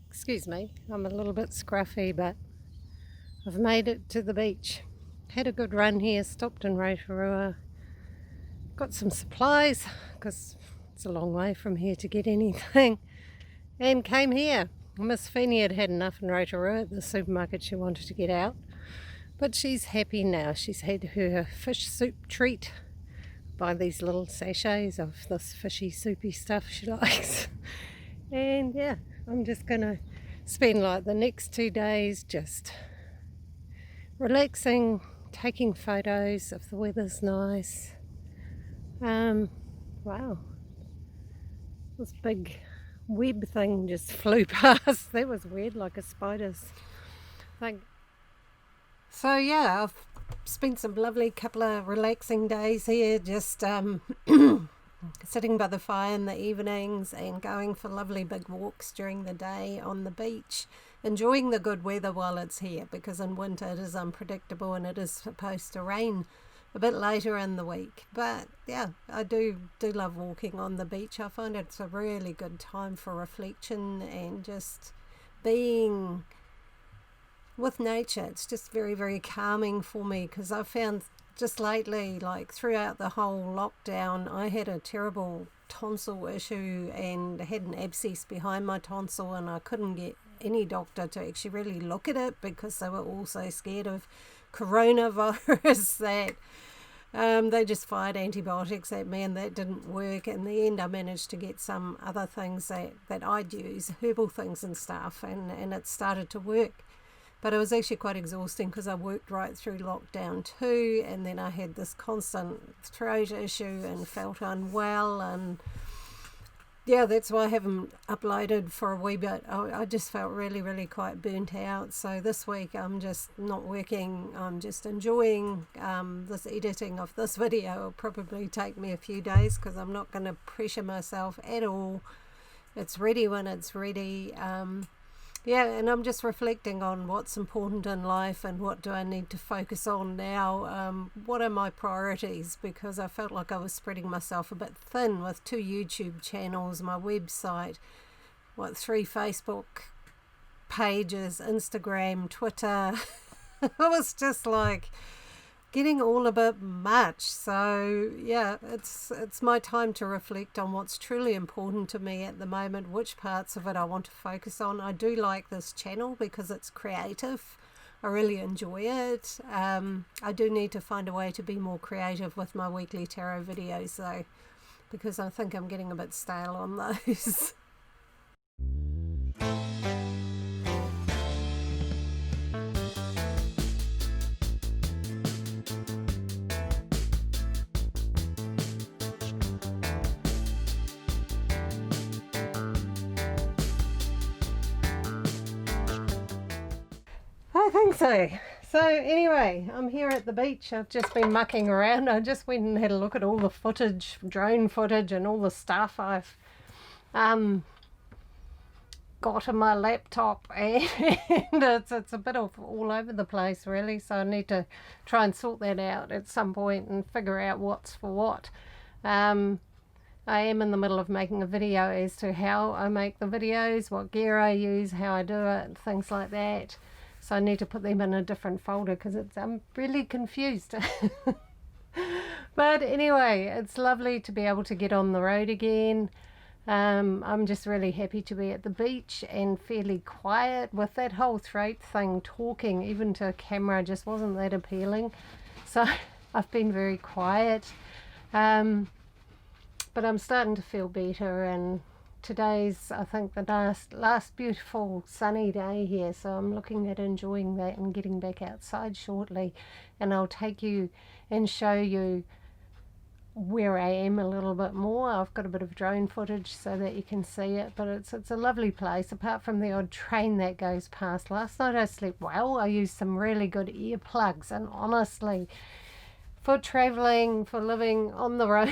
Excuse me, I'm a little bit scruffy, but I've made it to the beach. Had a good run here, stopped in Rotorua, got some supplies because it's a long way from here to get anything, and came here. Miss Feeney had had enough in Rotorua at the supermarket. She wanted to get out, but she's happy now. She's had her fish soup treat by these little sachets of this fishy soupy stuff she likes. And yeah, I'm just gonna spend like the next 2 days just relaxing, taking photos if the weather's nice. Wow, this big web thing just flew past. That was weird, like a spider's thing. So yeah, I've spent some lovely couple of relaxing days here, just sitting by the fire in the evenings and going for lovely big walks during the day on the beach, enjoying the good weather while it's here, because in winter it is unpredictable and it is supposed to rain a bit later in the week. But yeah, I do love walking on the beach. I find it's a really good time for reflection and just being with nature. It's just very, very calming for me, because I found just lately, like throughout the whole lockdown, I had a terrible tonsil issue and had an abscess behind my tonsil, and I couldn't get any doctor to actually really look at it because they were all so scared of coronavirus that they just fired antibiotics at me, and that didn't work. In the end, I managed to get some other things that I'd use, herbal things and stuff, and it started to work. But it was actually quite exhausting because I worked right through lockdown too, and then I had this constant throat issue and felt unwell, and yeah, that's why I haven't uploaded for a wee bit. I just felt really, really quite burnt out. So this week I'm just not working. I'm just enjoying this editing of this video. It'll probably take me a few days because I'm not going to pressure myself at all. It's ready when it's ready. Yeah, and I'm just reflecting on what's important in life and what do I need to focus on now. What are my priorities? Because I felt like I was spreading myself a bit thin with 2 YouTube channels, my website, 3 Facebook pages, Instagram, Twitter. It was just like getting all a bit much. So yeah, it's my time to reflect on what's truly important to me at the moment, which parts of it I want to focus on. I do like this channel because it's creative. I really enjoy it. I do need to find a way to be more creative with my weekly tarot videos though, because I think I'm getting a bit stale on those. I think so. So anyway, I'm here at the beach. I've just been mucking around. I just went and had a look at all the footage, drone footage, and all the stuff I've got on my laptop, and it's a bit of all over the place really. So I need to try and sort that out at some point and figure out what's for what. I am in the middle of making a video as to how I make the videos, what gear I use, how I do it, things like that. So I need to put them in a different folder because I'm really confused. But anyway, it's lovely to be able to get on the road again. I'm just really happy to be at the beach and fairly quiet. With that whole throat thing, talking even to a camera just wasn't that appealing. So I've been very quiet. But I'm starting to feel better, and today's, I think, the last beautiful sunny day here, so I'm looking at enjoying that and getting back outside shortly, and I'll take you and show you where I am a little bit more. I've got a bit of drone footage so that you can see it, but it's a lovely place apart from the odd train that goes past. Last night I slept well. I used some really good earplugs, and honestly, for traveling, for living on the road,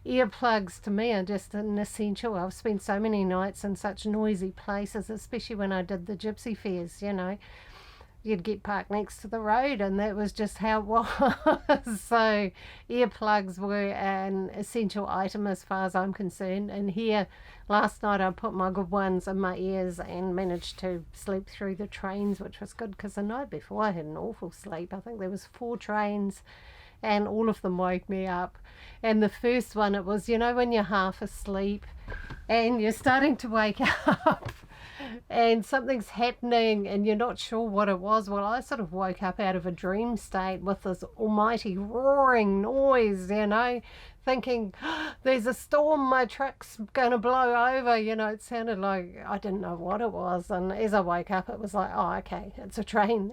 earplugs to me are just an essential. I've spent so many nights in such noisy places, especially when I did the gypsy fairs, you'd get parked next to the road, and that was just how it was. So earplugs were an essential item as far as I'm concerned. And here last night I put my good ones in my ears and managed to sleep through the trains, which was good, because the night before I had an awful sleep. I think there was 4 trains and all of them woke me up. And the first one, it was, when you're half asleep and you're starting to wake up and something's happening and you're not sure what it was. Well, I sort of woke up out of a dream state with this almighty roaring noise, thinking, there's a storm, my truck's going to blow over. It sounded like, I didn't know what it was. And as I woke up, it was like, oh, okay, it's a train.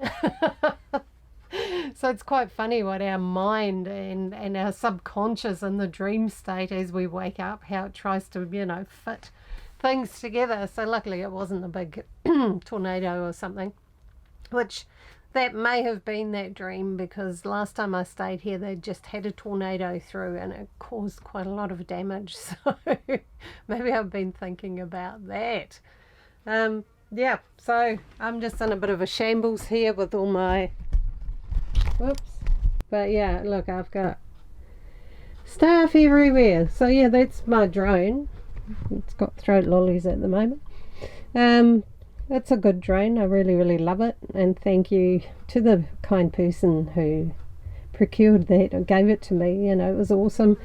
So it's quite funny what our mind and our subconscious in the dream state as we wake up, how it tries to, fit things together. So luckily it wasn't a big tornado or something, which that may have been that dream, because last time I stayed here they just had a tornado through and it caused quite a lot of damage. So maybe I've been thinking about that. Yeah, so I'm just in a bit of a shambles here with all my but yeah, look, I've got stuff everywhere. So yeah, that's my drone. It's got throat lollies at the moment. It's a good drone. I really, really love it, and thank you to the kind person who procured that or gave it to me. It was awesome.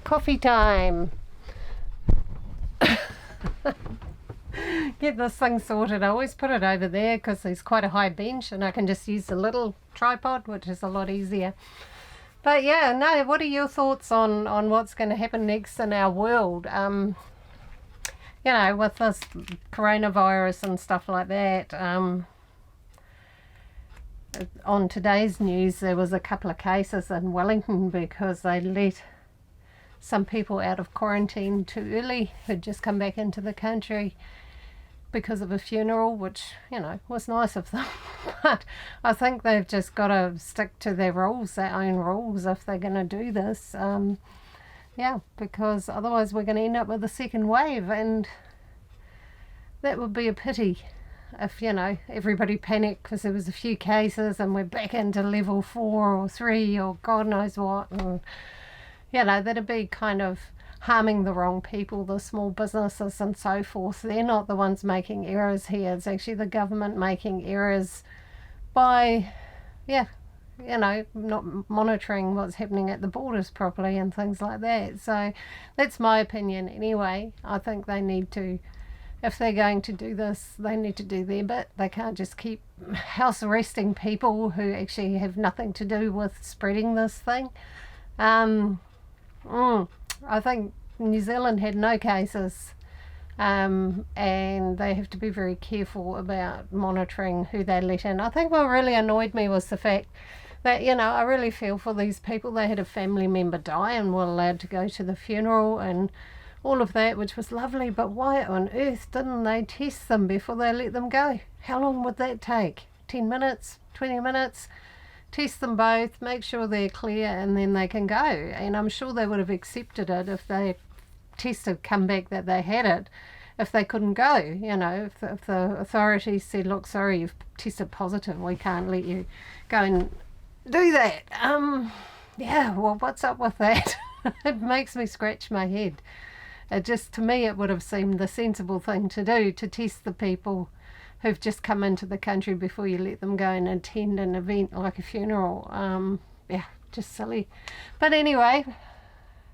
Coffee time. Get this thing sorted. I always put it over there because there's quite a high bench and I can just use the little tripod, which is a lot easier. But yeah, no, what are your thoughts on what's going to happen next in our world? With this coronavirus and stuff like that. On today's news, there was a couple of cases in Wellington because they let some people out of quarantine too early who'd just come back into the country because of a funeral, which, was nice of them. But I think they've just got to stick to their rules, their own rules, if they're going to do this. Because otherwise we're going to end up with a second wave, and that would be a pity if, everybody panicked because there was a few cases and we're back into level 4 or 3 or God knows what. And that'd be kind of harming the wrong people, the small businesses and so forth. They're not the ones making errors here. It's actually the government making errors by, not monitoring what's happening at the borders properly and things like that. So that's my opinion anyway. I think they need to, if they're going to do this, they need to do their bit. They can't just keep house arresting people who actually have nothing to do with spreading this thing. I think New Zealand had no cases, and they have to be very careful about monitoring who they let in. I think what really annoyed me was the fact that, I really feel for these people. They had a family member die and were allowed to go to the funeral and all of that, which was lovely, but why on earth didn't they test them before they let them go? How long would that take? 10 minutes? 20 minutes? Test them both, make sure they're clear, and then they can go. And I'm sure they would have accepted it if they tested come back that they had it, if they couldn't go. If the authorities said, look, sorry, you've tested positive, we can't let you go and do that. Well, what's up with that? It makes me scratch my head. To me, it would have seemed the sensible thing to do, to test the people who've just come into the country before you let them go and attend an event like a funeral. Just silly. But anyway,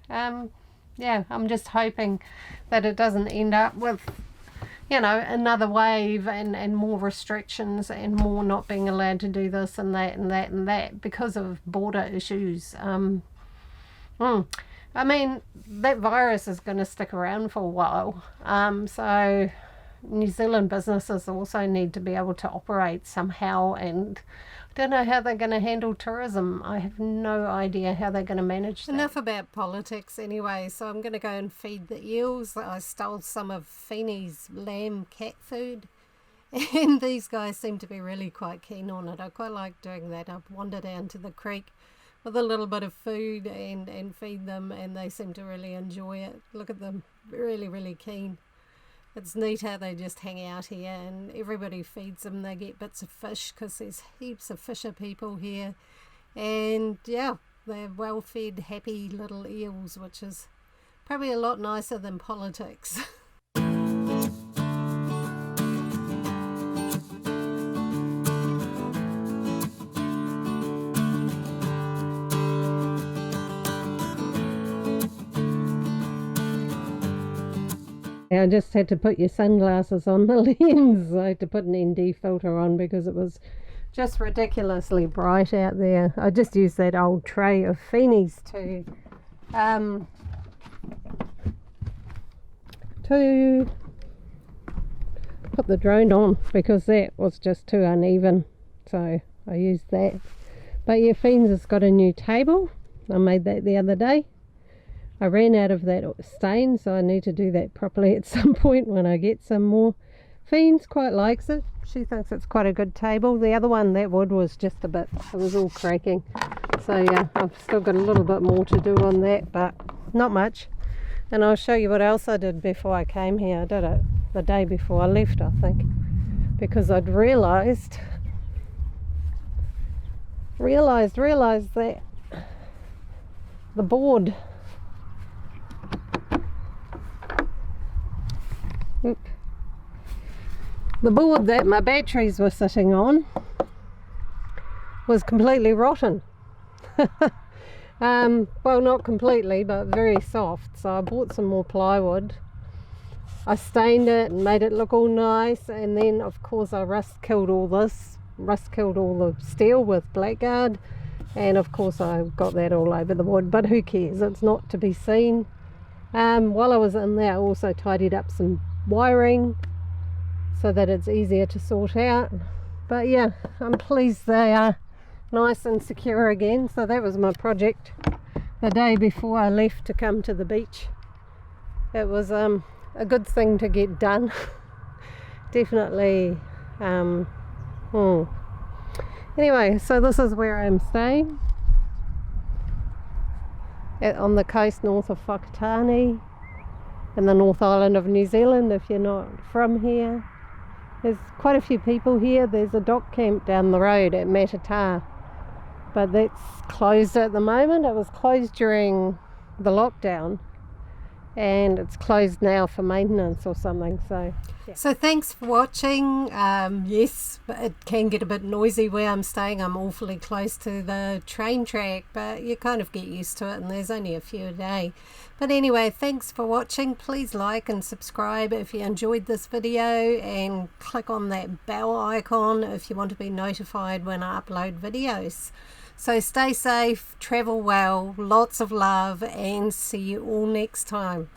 I'm just hoping that it doesn't end up with, another wave and more restrictions and more not being allowed to do this and that and that and that because of border issues. That virus is going to stick around for a while. So New Zealand businesses also need to be able to operate somehow, and I don't know how they're going to handle tourism. I have no idea how they're going to manage that. Enough about politics anyway, so I'm going to go and feed the eels. I stole some of Feeney's lamb cat food, and these guys seem to be really quite keen on it. I quite like doing that. I'll wander down to the creek with a little bit of food and feed them, and they seem to really enjoy it. Look at them, really, really keen. It's neat how they just hang out here, and everybody feeds them. They get bits of fish because there's heaps of fisher people here. And yeah, they're well-fed, happy little eels, which is probably a lot nicer than politics. I just had to put your sunglasses on the lens. I had to put an ND filter on because it was just ridiculously bright out there. I just used that old tray of Feeney's to put the drone on because that was just too uneven. So I used that. But yeah, Fiends has got a new table. I made that the other day. I ran out of that stain, so I need to do that properly at some point when I get some more. Fiends quite likes it. She thinks it's quite a good table. The other one, that wood was just a bit, it was all cracking. So yeah, I've still got a little bit more to do on that, but not much. And I'll show you what else I did before I came here. I did it the day before I left, I think, because I'd realised that the board, the board that my batteries were sitting on was completely rotten. Well, not completely, but very soft. So I bought some more plywood. I stained it and made it look all nice, and then of course I rust killed all the steel with Blackguard, and of course I got that all over the wood, but who cares, it's not to be seen. While I was in there, I also tidied up some wiring so that it's easier to sort out. But yeah, I'm pleased they are nice and secure again. So that was my project the day before I left to come to the beach. It was a good thing to get done. Definitely. Anyway, so this is where I'm staying, on the coast north of Whakatane in the North Island of New Zealand. If you're not from here, there's quite a few people here. There's a dock camp down the road at Matata, but that's closed at the moment. It was closed during the lockdown, and it's closed now for maintenance or something. So yeah. So thanks for watching. Yes, it can get a bit noisy where I'm staying. I'm awfully close to the train track, but you kind of get used to it, and there's only a few a day. But anyway, thanks for watching. Please like and subscribe if you enjoyed this video, and click on that bell icon if you want to be notified when I upload videos. So stay safe, travel well, lots of love, and see you all next time.